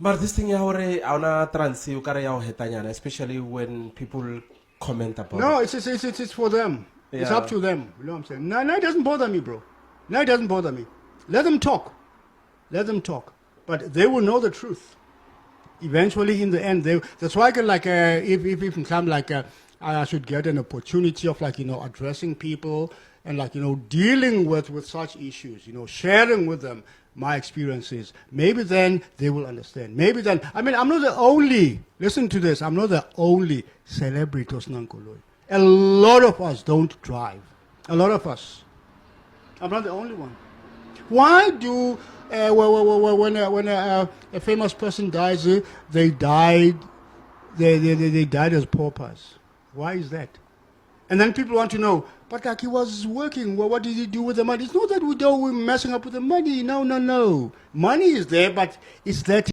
But this thing, I trans you carry out hetanyana, especially when people comment about No, it. it's for them. It's Yeah. up to them. You know what I'm saying? No, it doesn't bother me, bro. No, it doesn't bother me. Let them talk. Let them talk. But they will know the truth. Eventually, in the end, that's why I can if some I should get an opportunity of addressing people and dealing with such issues, sharing with them my experiences. Maybe then they will understand. Maybe then, I'm not the only, listen to this, I'm not the only celebrity of Nankoloi. A lot of us don't drive. A lot of us. I'm not the only one. Why do when a famous person dies, they died as paupers? Why is that? And then people want to know, but like he was working, well, what did he do with the money? It's not that we're messing up with the money. No. Money is there, but it's that